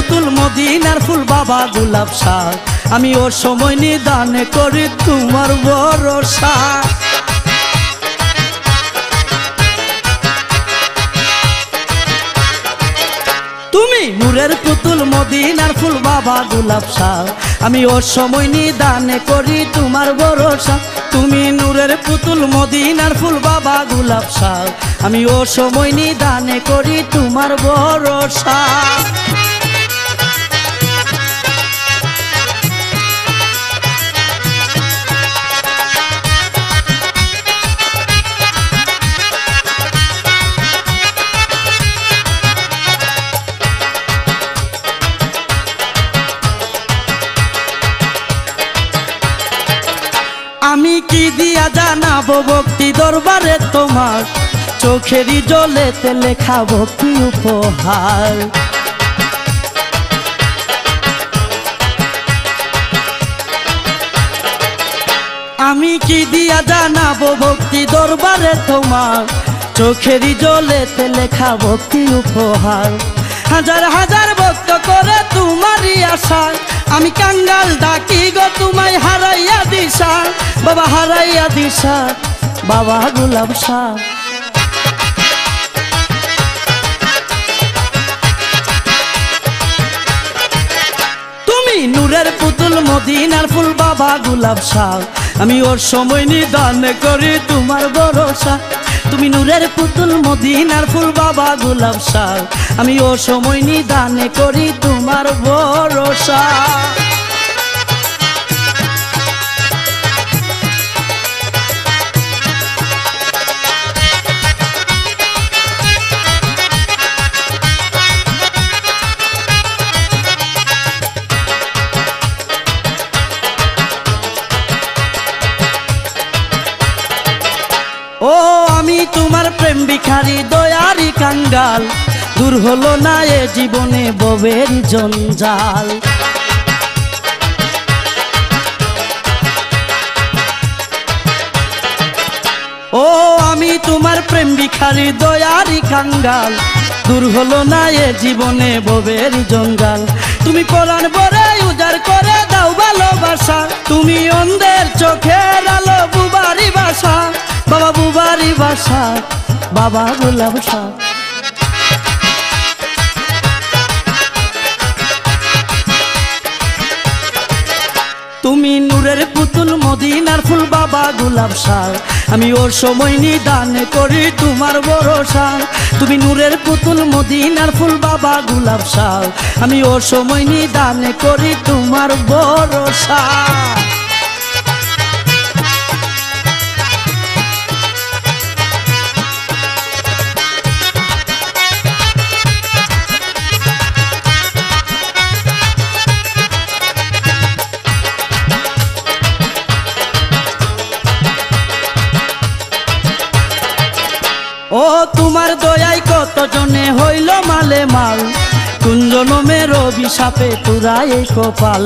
পুতুল মদিনার ফুল বাবা গোলাপ শাহ, আমি ও সময় নিদান করি তোমার ভরসা। তুমি নূরের পুতুল মদিনার ফুল বাবা গোলাপ শাহ, আমি ও সময় নিদান করি তোমার ভরসা। তুমি নূরের পুতুল মদিনার ফুল বাবা গোলাপ শাহ, আমি ও সময় নিদান করি তোমার ভরসা। আমি কি দিয়া জানাবো ভক্তি দরবারে তোমার, চোখেরই জলেতে লেখা ভক্তি উপহার। আমি কি দিয়া জানাবো ভক্তি দরবারে তোমার, চোখেরই জলেতে লেখা ভক্তি উপহার। হাজার হাজার ভক্ত করে তোমারই আশা, আমি কাঙ্গাল ডাকি গো তোমায় হারাইয়া দিশা। বাবা হারাইয়া দিশা বাবা গোলাপ শাহ। তুমি নূরের পুতুল মদিনার ফুল বাবা গোলাপ শাহ, আমি ওর সময় নিদান করি তোমার ভরসা। তুমি নূরের পুতুল মদিনার ফুল বাবা গোলাপ শাহ, আমি ও সময় নিদান করি তোমার ভরসা। ও আমি তোমার প্রেম ভিখারি দয়ারি কাঙ্গাল, দূর হলো না এ জীবনে ভবের জঞ্জাল। ও আমি তোমার প্রেম ভিখারি দয়ারি কাঙ্গাল, দূর হলো না এ জীবনে ভবের জঞ্জাল। তুমি পরাণ ভরে উজাড় করে দাও ভালোবাসা, তুমি অন্ধের চোখের আলো বুবারি বাসা। বাবা বুবারি বাসা বাবা গোলাপ শাহ। তুমি নূরের পুতুল মদিনার ফুল বাবা গোলাপ শাহ, আমি ওর সময় নিদান করি তোমার ভরসা। তুমি নূরের পুতুল মদিনার ফুল বাবা গোলাপ শাহ, আমি ওর সময় নিদান করি তোমার ভরসা। ও তোমার দয়ায় কত জনে হইল মালে মাল, কোন জনমের অভিশাপে পুরাই কপাল।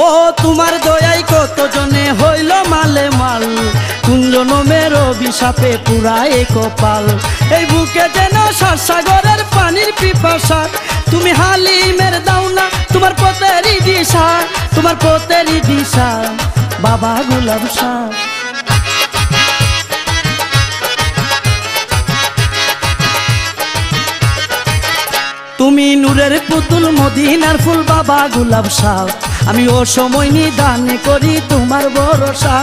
ও তোমার দয়ায় কত জনে হইল মালে মাল, কোন জনমের অভিশাপে পুরাই কপাল। এই বুকে যেন সাগরের পানির পিপাসা, তুমি হালিমের দাও না তোমার পথেরই দিশা। তোমার পথেরই দিশা বাবা গোলাপ শাহ। তুমি নূরের পুতুল মদিনার ফুল বাবা গোলাপ শাহ, আমি ও সময় নিদান করি তোমার ভরসা।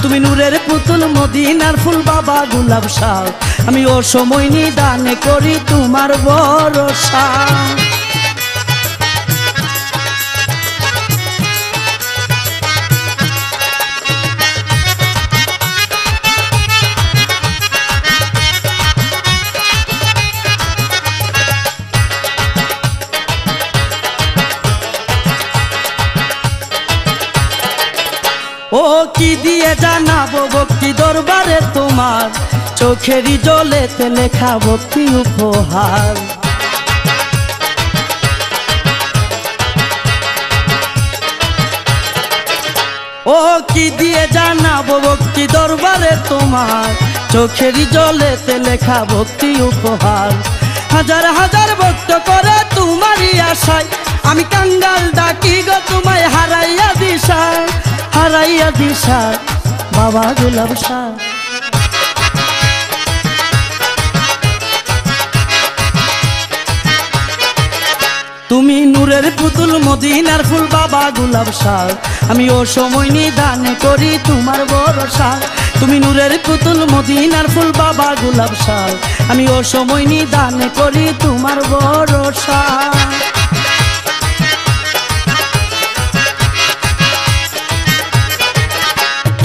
তুমি নূরের পুতুল মদিনার ফুল বাবা গোলাপ শাহ, আমি ও সময় নিদান করি তোমার ভরসা। ও কি দিয়ে জানাবো ভক্তি দরবারে তোমার, চোখেরই জলেতে লেখা ভক্তি উপহার। ও কি দিয়ে জানাবো ভক্তি দরবারে তোমার, চোখেরই জলেতে লেখা ভক্তি উপহার। হাজার হাজার ভক্ত করে তোমারই আশায়, আমি কাঙ্গাল ডাকি গো তোমায় হারাইয়া দিশা, হারাইয়া দিশা বাবা গোলাপ শাহ। তুমি নূরের পুতুল মদিনার ফুল বাবা গোলাপ শাহ, আমি ও সময় নিদানে করি তোমার ভরসা। তুমি নূরের পুতুল মদিনার ফুল বাবা গোলাপ শাহ, আমি ও সময় নিদানে করি তোমার ভরসা।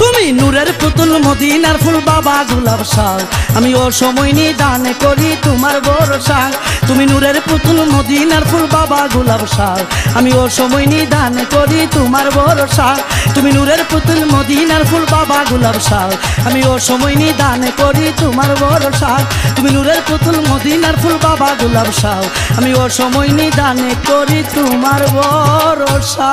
তুমি নূরের পুতুল মদিনার ফুল বাবা গোলাপ শাহ, আমি ও সময় নিদানে করি তোমার ভরসা। তুমি নূরের পুতুল মদিনার ফুল বাবা গোলাপ শাহ, আমি ও সময় নিদানে করি তোমার ভরসা। তুমি নূরের পুতুল মদিনার ফুল বাবা গোলাপ শাহ, আমি ও সময় নিদানে করি তোমার ভরসা। তুমি নূরের পুতুল মদিনার ফুল বাবা গোলাপ শাহ, আমি ও সময় নিদানে করি তোমার ভরসা।